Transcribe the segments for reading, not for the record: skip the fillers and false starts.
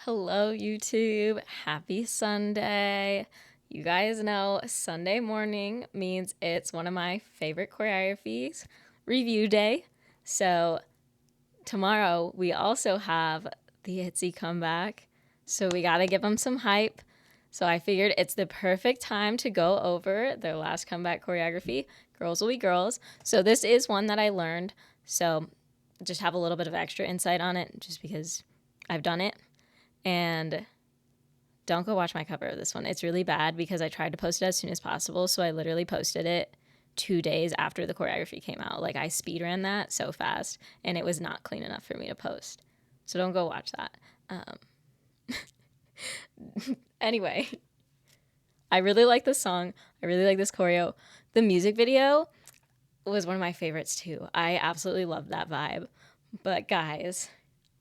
Hello, YouTube. Happy Sunday. You guys know Sunday morning means it's one of my favorite choreographies, review day. So, tomorrow we also have the Itzy comeback. So, we got to give them some hype. So, I figured it's the perfect time to go over their last comeback choreography, Girls Will Be Girls. So, this is one that I learned. So, just have a little bit of extra insight on it just because I've done it. And don't go watch my cover of this one. It's really bad because I tried to post it as soon as possible. So I literally posted it 2 days after the choreography came out. Like I speed ran that so fast and it was not clean enough for me to post. So don't go watch that. Anyway, I really like this song. I really like this choreo. The music video was one of my favorites too. I absolutely love that vibe. But guys,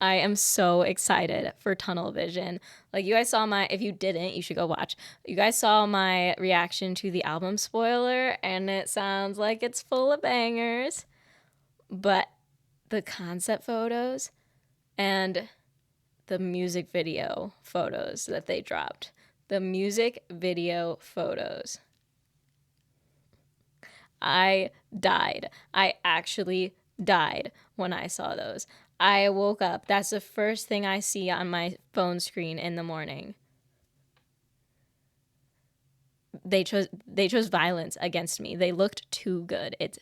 I am so excited for Tunnel Vision. Like you guys saw if you didn't, you should go watch. You guys saw my reaction to the album spoiler and it sounds like it's full of bangers. But the concept photos and the music video photos that they dropped. The music video photos. I died. I actually died when I saw those. I woke up. That's the first thing I see on my phone screen in the morning. They chose violence against me. They looked too good. It's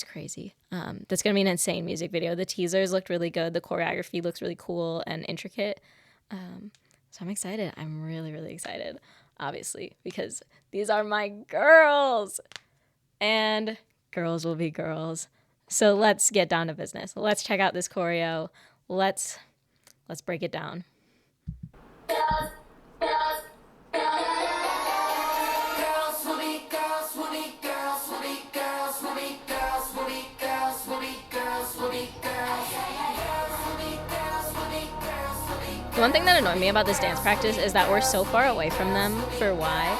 crazy. That's gonna be an insane music video. The teasers looked really good. The choreography looks really cool and intricate. So I'm excited. I'm really, really excited. Obviously, because these are my girls. And girls will be girls. So let's get down to business. Let's check out this choreo. Let's break it down. The one thing that annoyed me about this dance practice is that we're so far away from them for Y.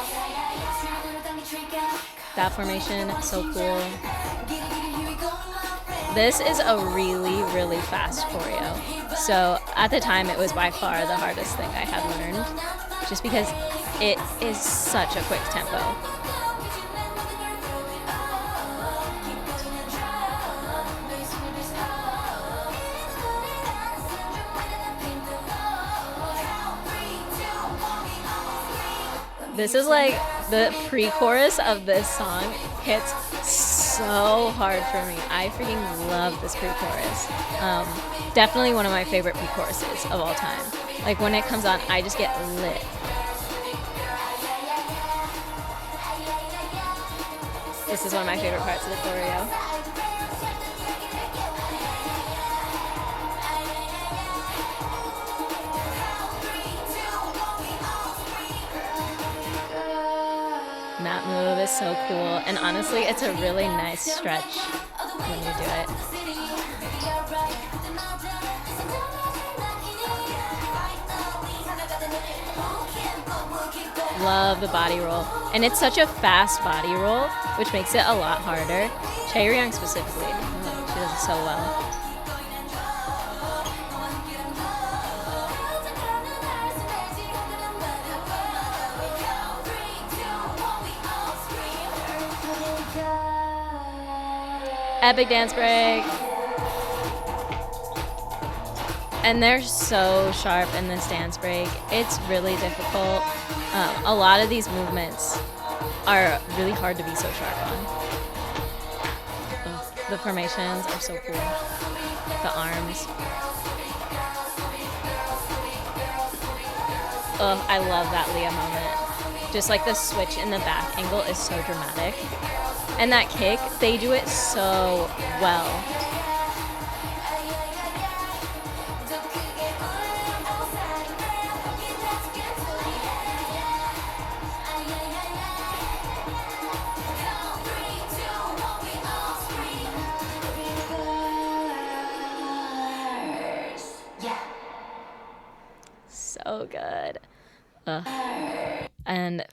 That formation, so cool. This is a really, really fast choreo. So at the time, it was by far the hardest thing I had learned, just because it is such a quick tempo. This is like the pre-chorus of this song hits so hard for me. I freaking love this pre-chorus. Definitely one of my favorite pre-choruses of all time. Like when it comes on, I just get lit. This is one of my favorite parts of the choreo. That move is so cool, and honestly, it's a really nice stretch when you do it. Love the body roll, and it's such a fast body roll, which makes it a lot harder. Chae specifically, she does it so well. Epic dance break. And they're so sharp in this dance break. It's really difficult. A lot of these movements are really hard to be so sharp on. The formations are so cool. The arms. I love that Leah moment. Just like the switch in the back angle is so dramatic. And that kick, they do it so well. So good. And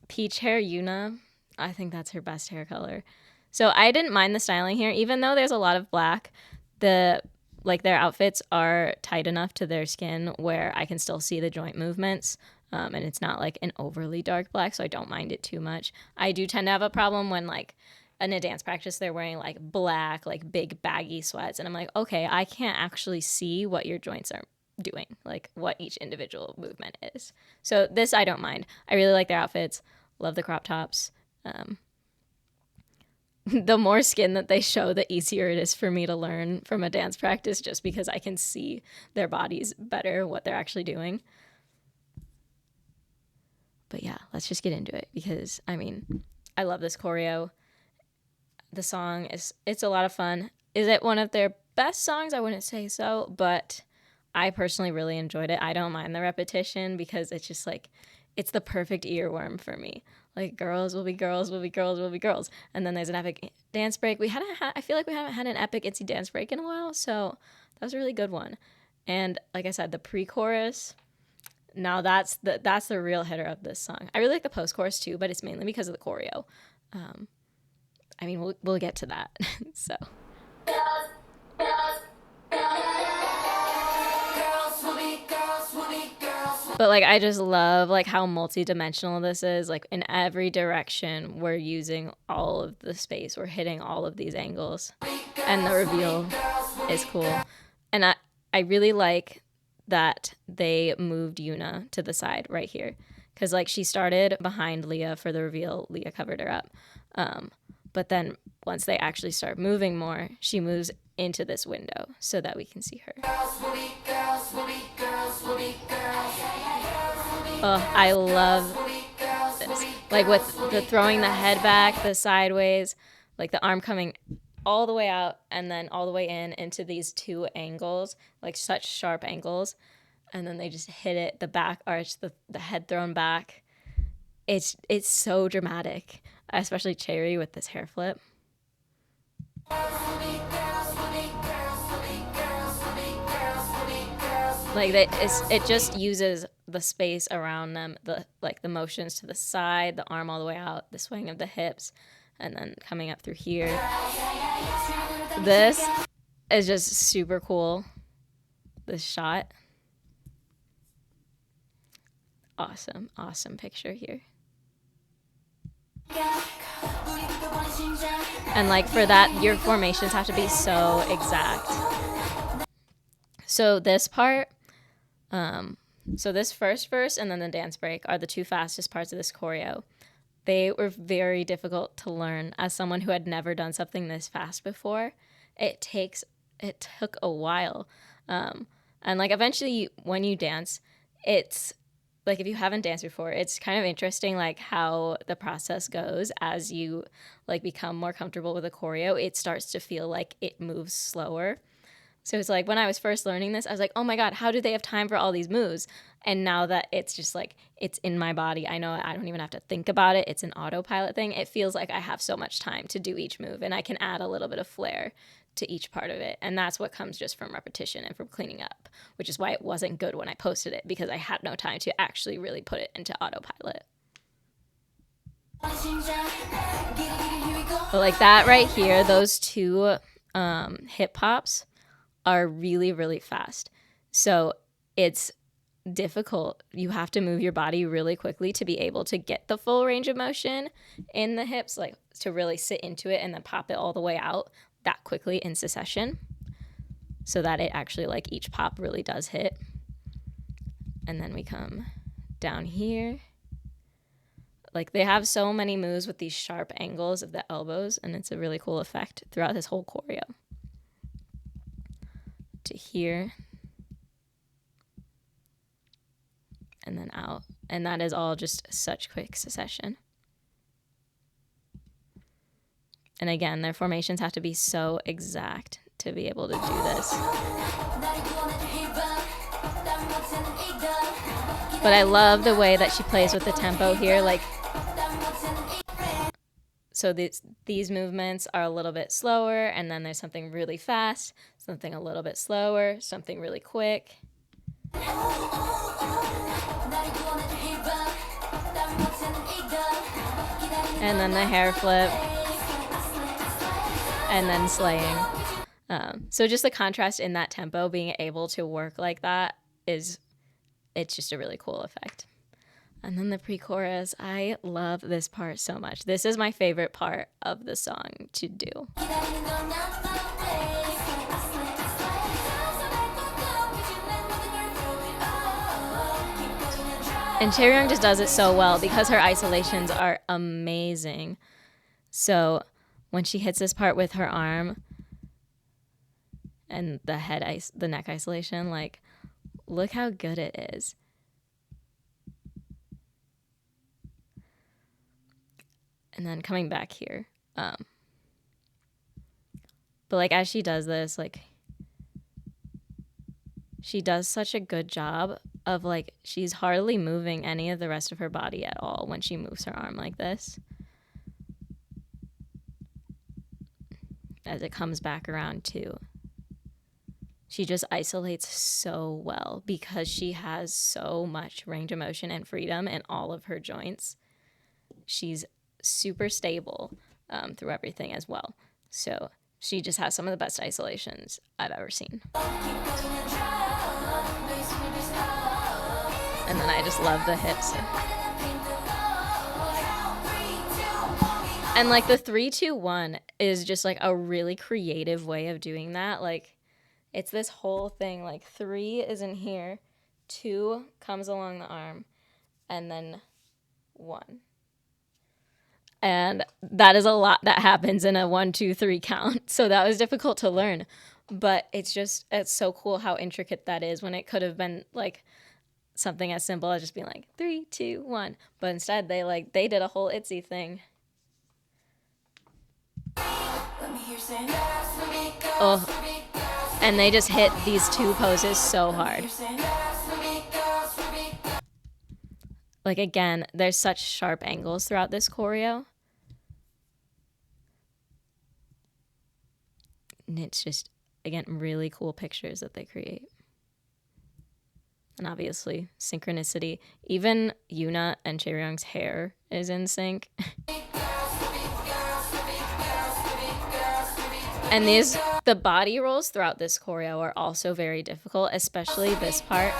peach hair Yuna, I think that's her best hair color. So I didn't mind the styling here, even though there's a lot of black. The like their outfits are tight enough to their skin where I can still see the joint movements. And it's not like an overly dark black, so I don't mind it too much. I do tend to have a problem when like in a dance practice they're wearing like black, like big baggy sweats, and I'm like, okay, I can't actually see what your joints are doing, like what each individual movement is. So this I don't mind. I really like their outfits. Love the crop tops. The more skin that they show, the easier it is for me to learn from a dance practice, just because I can see their bodies better, what they're actually doing. But yeah, let's just get into it, because I mean, I love this choreo. The song it's a lot of fun. Is it one of their best songs? I wouldn't say so, but I personally really enjoyed it. I don't mind the repetition because it's just like, it's the perfect earworm for me. Like, girls will be girls, will be girls, will be girls. And then there's an epic dance break. I feel like we haven't had an epic Itzy dance break in a while, so that was a really good one. And like I said, the pre-chorus, now that's the real hitter of this song. I really like the post-chorus too, but it's mainly because of the choreo. I mean, we'll get to that. So. But like, I just love like how multi-dimensional this is. Like, in every direction, we're using all of the space. We're hitting all of these angles, and the reveal is cool. And I really like that they moved Yuna to the side right here, because like she started behind Leah for the reveal. Leah covered her up, but then once they actually start moving more, she moves into this window so that we can see her. Oh, I love this. Like, with the throwing the head back, the sideways, like the arm coming all the way out and then all the way in into these two angles, like such sharp angles. And then they just hit it, the back arch, the head thrown back. It's so dramatic, especially Cherry with this hair flip. Like, it just uses the space around them, the motions to the side, the arm all the way out, the swing of the hips, and then coming up through here. This is just super cool. This shot. Awesome picture here. And like, for that, your formations have to be so exact. So this part, so this first verse and then the dance break are the two fastest parts of this choreo. They were very difficult to learn as someone who had never done something this fast before. It took a while. And like, eventually when you dance, it's like, if you haven't danced before, it's kind of interesting, like how the process goes as you like become more comfortable with a choreo. It starts to feel like it moves slower. So it's like, when I was first learning this, I was like, oh my God, how do they have time for all these moves? And now that it's just like, it's in my body, I know I don't even have to think about it. It's an autopilot thing. It feels like I have so much time to do each move, and I can add a little bit of flair to each part of it. And that's what comes just from repetition and from cleaning up, which is why it wasn't good when I posted it, because I had no time to actually really put it into autopilot. But like that right here, those two hip pops are really, really fast. So it's difficult. You have to move your body really quickly to be able to get the full range of motion in the hips, like to really sit into it and then pop it all the way out that quickly in succession, so that it actually, like, each pop really does hit. And then we come down here. Like, they have so many moves with these sharp angles of the elbows, and it's a really cool effect throughout this whole choreo. To here. And then out. And that is all just such quick succession. And again, their formations have to be so exact to be able to do this. But I love the way that she plays with the tempo here. Like, so these movements are a little bit slower, and then there's something really fast, something a little bit slower, something really quick. And then the hair flip. And then slaying. So just the contrast in that tempo, being able to work like that it's just a really cool effect. And then the pre-chorus, I love this part so much. This is my favorite part of the song to do. And Chaeryeong just does it so well because her isolations are amazing. So when she hits this part with her arm and the neck isolation, like, look how good it is. And then coming back here. But like as she does this, like she does such a good job of like she's hardly moving any of the rest of her body at all when she moves her arm like this. As it comes back around too. She just isolates so well because she has so much range of motion and freedom in all of her joints. She's super stable through everything as well. So she just has some of the best isolations I've ever seen. And then I just love the hips. And like the 3-2-1 is just like a really creative way of doing that. Like it's this whole thing, like 3 is in here, 2 comes along the arm, and then 1. And that is a lot that happens in a 1-2-3 count. So that was difficult to learn. But it's so cool how intricate that is when it could have been like something as simple as just being like 3-2-1. But instead they did a whole Itzy thing. Oh, and they just hit these 2 poses so hard. Like again, there's such sharp angles throughout this choreo. And it's just, again, really cool pictures that they create. And obviously, synchronicity. Even Yoona and Chaeryeong's hair is in sync. And the body rolls throughout this choreo are also very difficult, especially this part.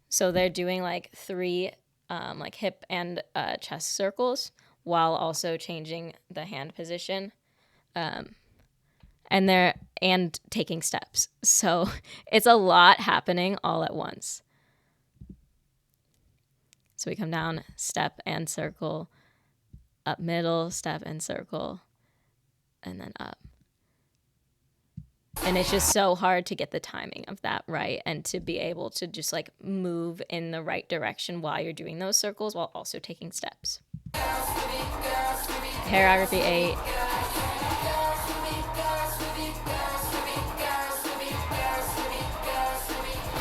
So they're doing like 3 like hip and chest circles while also changing the hand position. And taking steps. So it's a lot happening all at once. So we come down, step and circle, up middle, step and circle, and then up. And it's just so hard to get the timing of that right and to be able to just like move in the right direction while you're doing those circles while also taking steps. Choreography 8.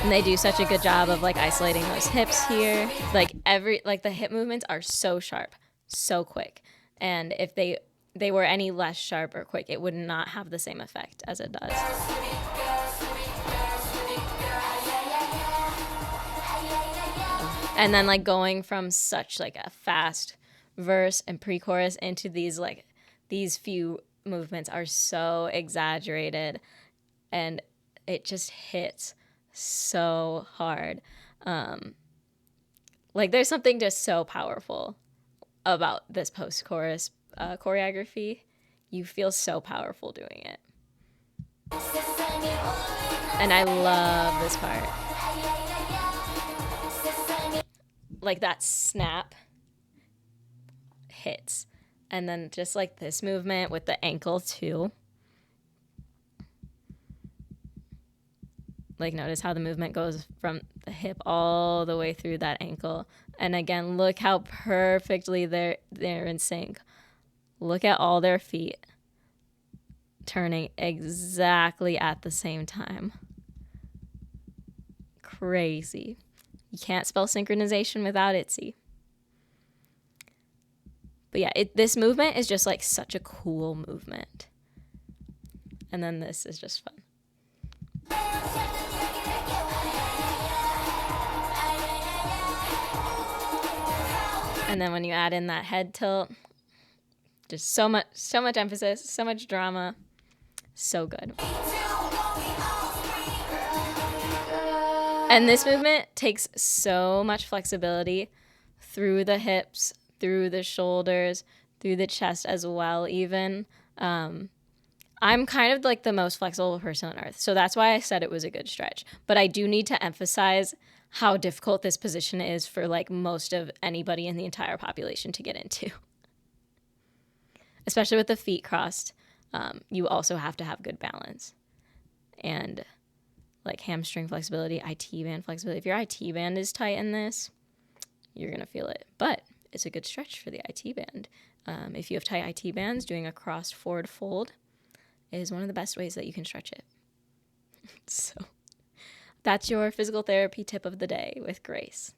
And they do such a good job of like isolating those hips here. Like the hip movements are so sharp, so quick. And if they were any less sharp or quick, it would not have the same effect as it does. And then like going from such like a fast verse and pre-chorus into these few movements are so exaggerated and it just hits so hard. Like there's something just so powerful about this post-chorus choreography. You feel so powerful doing it. And I love this part. Like that snap hits. And then just like this movement with the ankle too. Like notice how the movement goes from the hip all the way through that ankle. And again, look how perfectly they're in sync. Look at all their feet turning exactly at the same time. Crazy. You can't spell synchronization without Itzy. But yeah, this movement is just like such a cool movement. And then this is just fun. And then when you add in that head tilt, just so much emphasis, so much drama, So good. And this movement takes so much flexibility through the hips, through the shoulders, through the chest as well even. I'm kind of like the most flexible person on earth. So that's why I said it was a good stretch. But I do need to emphasize how difficult this position is for like most of anybody in the entire population to get into. Especially with the feet crossed, you also have to have good balance. And like hamstring flexibility, IT band flexibility. If your IT band is tight in this, you're going to feel it. But it's a good stretch for the IT band. If you have tight IT bands, doing a crossed forward fold is one of the best ways that you can stretch it. So that's your physical therapy tip of the day with Grace.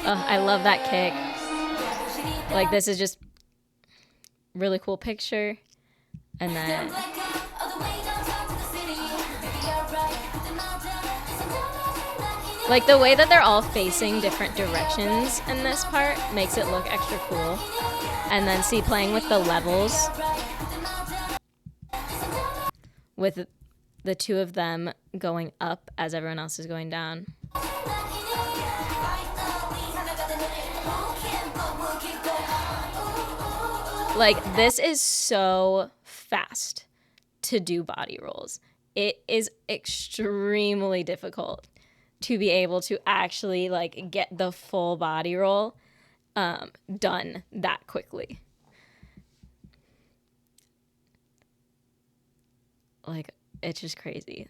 Oh, I love that kick. Like, this is just really cool picture. And then like the way that they're all facing different directions in this part makes it look extra cool. And then see, playing with the levels with the two of them going up as everyone else is going down. Like, this is so fast to do body rolls. It is extremely difficult to be able to actually like get the full body roll done that quickly. Like, it's just crazy.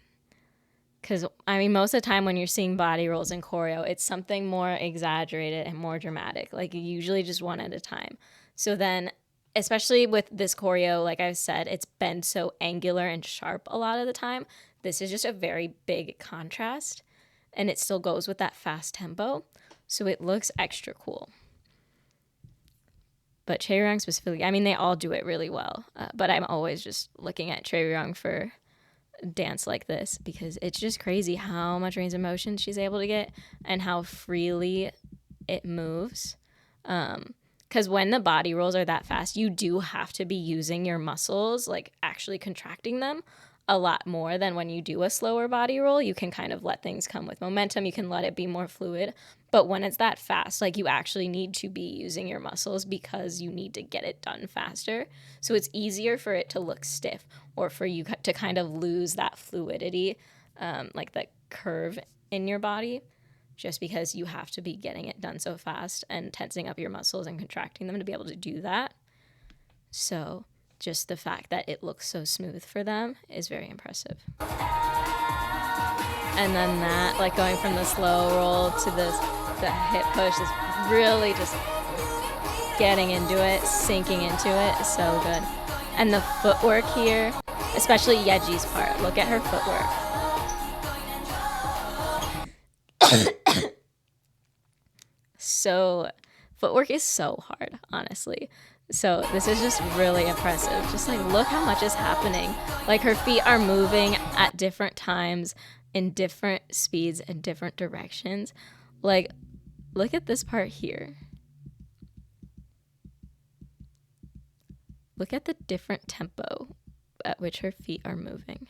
Because, I mean, most of the time when you're seeing body rolls in choreo, it's something more exaggerated and more dramatic. Like, usually just one at a time. So then, especially with this choreo, like I've said, it's been so angular and sharp a lot of the time. This is just a very big contrast. And it still goes with that fast tempo. So it looks extra cool. But Choreos specifically, I mean, they all do it really well. But I'm always just looking at Choreos for dance like this because it's just crazy how much range of motion she's able to get and how freely it moves. Because when the body rolls are that fast, you do have to be using your muscles, like actually contracting them a lot more than when you do a slower body roll. You can kind of let things come with momentum. You can let it be more fluid. But when it's that fast, like you actually need to be using your muscles because you need to get it done faster. So it's easier for it to look stiff or for you to kind of lose that fluidity, like the curve in your body, just because you have to be getting it done so fast and tensing up your muscles and contracting them to be able to do that. So just the fact that it looks so smooth for them is very impressive. And then that, like going from the slow roll to the hip push is really just getting into it, sinking into it. Is so good. And the footwork here, especially Yeji's part. Look at her footwork. So footwork is so hard, honestly. So this is just really impressive. Just like, look how much is happening. Like her feet are moving at different times in different speeds and different directions. Like, look at this part here. Look at the different tempo at which her feet are moving.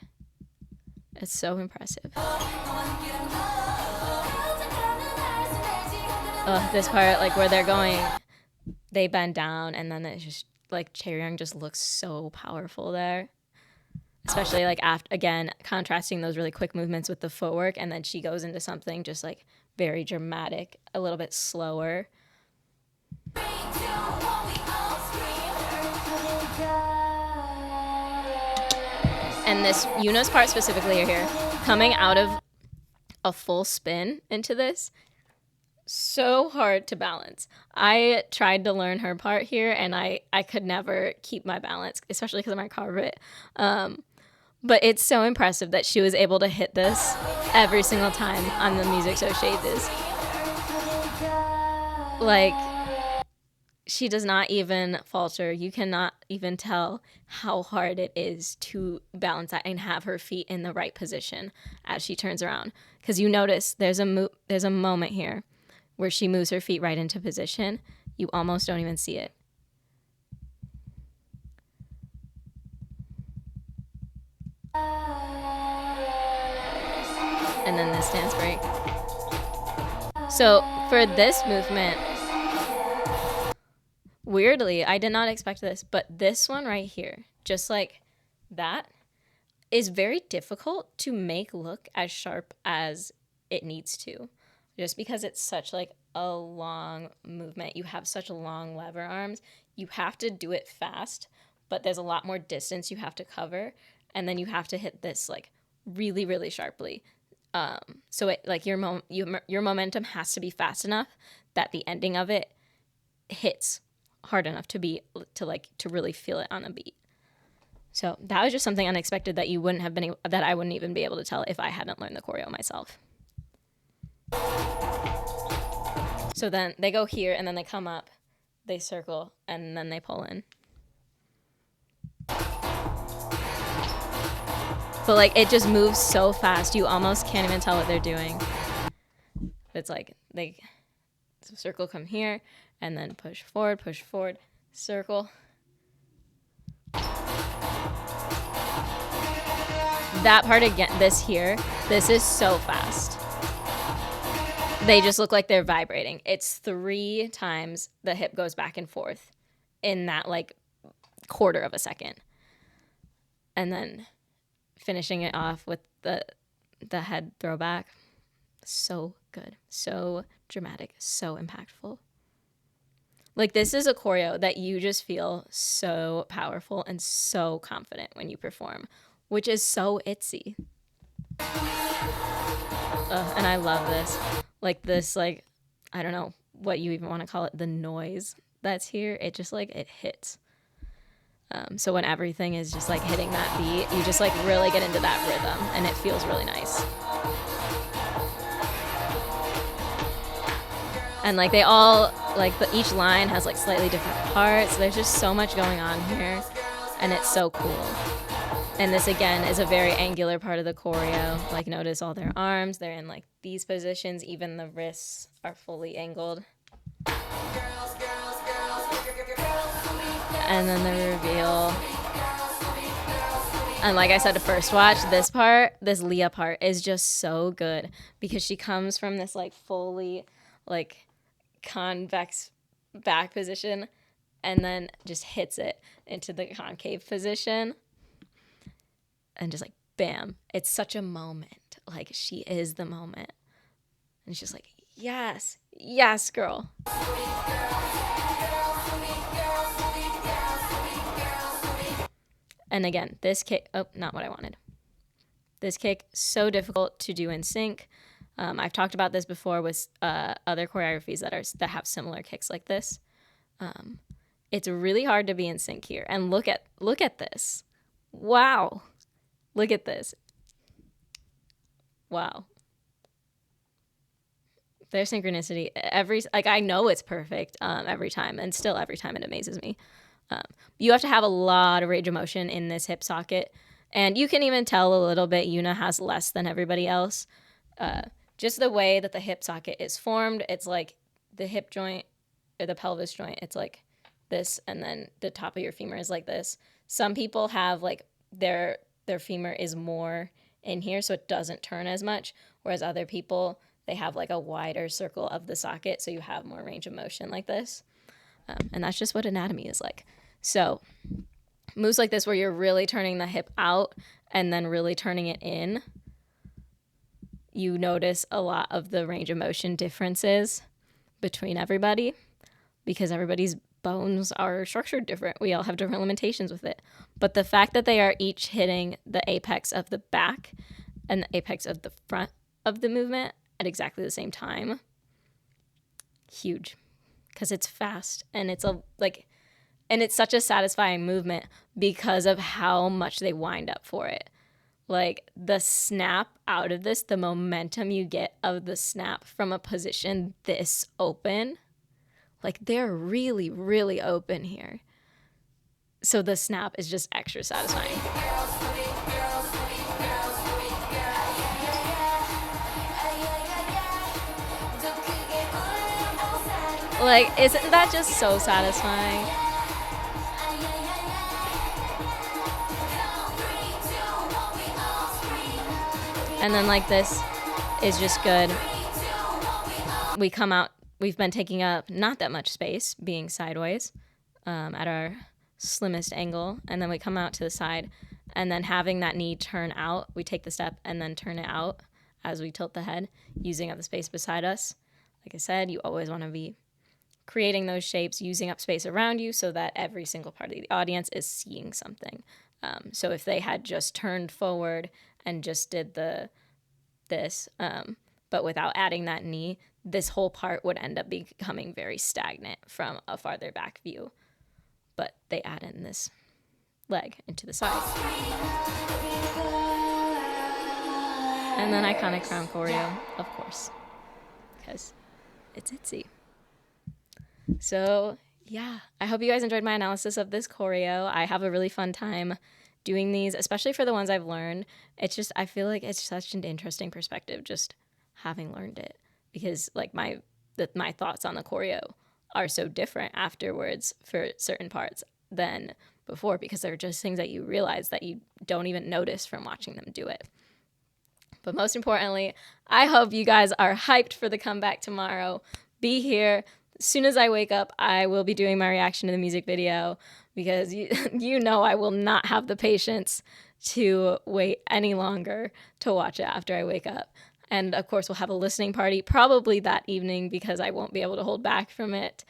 It's so impressive. This part, like where they're going, they bend down and then it's just like Choreos just looks so powerful there. Especially like after, again, contrasting those really quick movements with the footwork, and then she goes into something just like very dramatic, a little bit slower. And this Yuna's part specifically here, coming out of a full spin into this, so hard to balance. I tried to learn her part here and I could never keep my balance, especially because of my carpet. But it's so impressive that she was able to hit this every single time on the music so shades. Like, she does not even falter. You cannot even tell how hard it is to balance that and have her feet in the right position as she turns around. Because you notice there's a moment here where she moves her feet right into position. You almost don't even see it. And then this dance break. So for this movement, weirdly, I did not expect this, but this one right here, just like that, is very difficult to make look as sharp as it needs to. Just because it's such like a long movement. You have such long lever arms. You have to do it fast, but there's a lot more distance you have to cover. And then you have to hit this like really, really sharply. So it like your momentum has to be fast enough that the ending of it hits hard enough to really feel it on the beat. So that was just something unexpected that that I wouldn't even be able to tell if I hadn't learned the choreo myself. So then they go here and then they come up, they circle, and then they pull in. But like it just moves so fast, you almost can't even tell what they're doing. It's like they circle, come here, and then push forward, circle. That part again, this is so fast. They just look like they're vibrating. It's 3 times the hip goes back and forth in that like quarter of a second. And then finishing it off with the head throwback. So good. So dramatic. So impactful. Like this is a choreo that you just feel so powerful and so confident when you perform, which is so Itzy. And I love this. Like this, like, I don't know what you even want to call it, the noise that's here. It just like, it hits. So when everything is just like hitting that beat, you just like really get into that rhythm and it feels really nice. And like they all, like each line has like slightly different parts. There's just so much going on here and it's so cool. And this again is a very angular part of the choreo. Like notice all their arms, they're in like these positions, even the wrists are fully angled. And then the reveal. And like I said, the first watch, this Leah part is just so good because she comes from this like fully like convex back position and then just hits it into the concave position and just like bam, it's such a moment. Like she is the moment and she's like, yes girl. And again, this kick, not what I wanted. This kick, so difficult to do in sync. I've talked about this before with other choreographies that have similar kicks like this. It's really hard to be in sync here. And look at this. Wow. Look at this. Wow. Their synchronicity, I know it's perfect every time, and still every time it amazes me. You have to have a lot of range of motion in this hip socket, and you can even tell a little bit Yuna has less than everybody else. Just the way that the hip socket is formed, it's like the hip joint or the pelvis joint, it's like this, and then the top of your femur is like this. Some people have like their femur is more in here, so it doesn't turn as much, whereas other people, they have like a wider circle of the socket, so you have more range of motion like this. And that's just what anatomy is like. So moves like this where you're really turning the hip out and then really turning it in, you notice a lot of the range of motion differences between everybody because everybody's bones are structured different. We all have different limitations with it. But the fact that they are each hitting the apex of the back and the apex of the front of the movement at exactly the same time, huge. Because it's fast and it's such a satisfying movement because of how much they wind up for it. Like the snap out of this, the momentum you get of the snap from a position this open, like they're really, really open here. So the snap is just extra satisfying. Like, isn't that just so satisfying? And then like this is just good. We come out, we've been taking up not that much space, being sideways at our slimmest angle. And then we come out to the side, and then having that knee turn out, we take the step and then turn it out as we tilt the head, using up the space beside us. Like I said, you always want to be creating those shapes, using up space around you so that every single part of the audience is seeing something. So if they had just turned forward and just did this, but without adding that knee, this whole part would end up becoming very stagnant from a farther back view. But they add in this leg into the side. And then iconic crown choreo, of course, because it's Itzy. So yeah, I hope you guys enjoyed my analysis of this choreo. I have a really fun time doing these, especially for the ones I've learned. It's just, I feel like it's such an interesting perspective just having learned it, because like my thoughts on the choreo are so different afterwards for certain parts than before, because they're just things that you realize that you don't even notice from watching them do it. But most importantly, I hope you guys are hyped for the comeback tomorrow. Be here. As soon as I wake up, I will be doing my reaction to the music video, because you know I will not have the patience to wait any longer to watch it after I wake up. And of course, we'll have a listening party probably that evening, because I won't be able to hold back from it.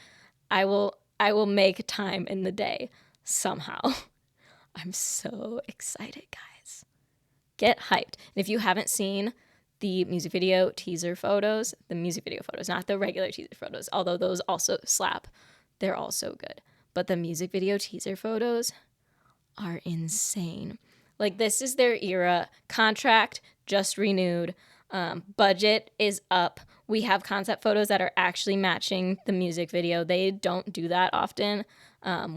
I will make time in the day somehow. I'm so excited, guys. Get hyped. And if you haven't seen the music video teaser photos, the music video photos, not the regular teaser photos, although those also slap, they're also good. But the music video teaser photos are insane. Like, this is their era. Contract just renewed. Budget is up. We have concept photos that are actually matching the music video. They don't do that often,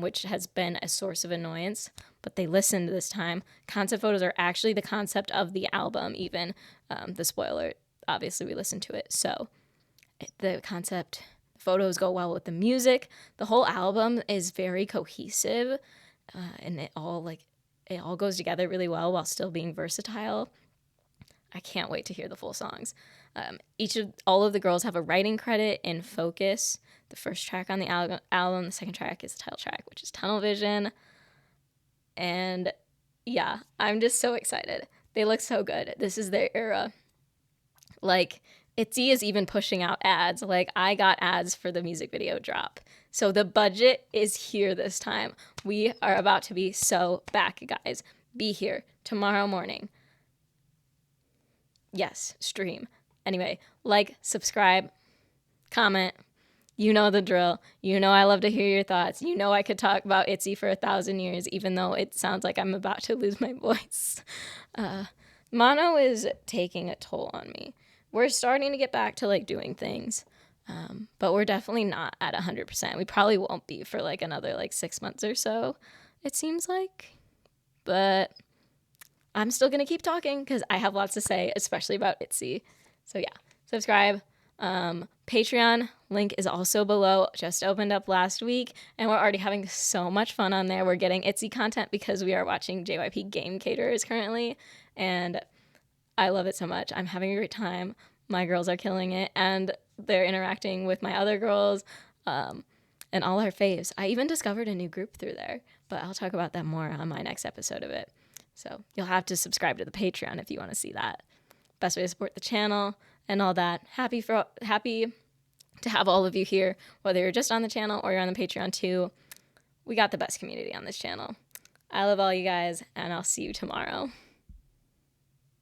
which has been a source of annoyance, but they listened this time. Concept photos are actually the concept of the album, even. The spoiler, obviously we listened to it. So the concept photos go well with the music. The whole album is very cohesive, and it all goes together really well while still being versatile. I can't wait to hear the full songs. All of the girls have a writing credit in Focus, the first track on the album. The second track is the title track, which is Tunnel Vision. And yeah, I'm just so excited. They look so good. This is their era. Like, Itzy is even pushing out ads. Like, I got ads for the music video drop. So the budget is here this time. We are about to be so back, guys. Be here tomorrow morning. Yes, stream. Anyway, like, subscribe, comment. You know the drill. You know I love to hear your thoughts. You know I could talk about Itzy for 1,000 years, even though it sounds like I'm about to lose my voice. Mono is taking a toll on me. We're starting to get back to like doing things, but we're definitely not at 100%. We probably won't be for like another like 6 months or so, it seems like. But I'm still going to keep talking because I have lots to say, especially about Itzy. So yeah, subscribe. Patreon link is also below. Just opened up last week, and we're already having so much fun on there. We're getting Itzy content because we are watching JYP Game Caterers currently, and I love it so much. I'm having a great time. My girls are killing it, and they're interacting with my other girls, and all our faves. I even discovered a new group through there, but I'll talk about that more on my next episode of it. So you'll have to subscribe to the Patreon if you want to see that. Best way to support the channel and all that. Happy to have all of you here, whether you're just on the channel or you're on the Patreon too. We got the best community on this channel. I love all you guys, and I'll see you tomorrow.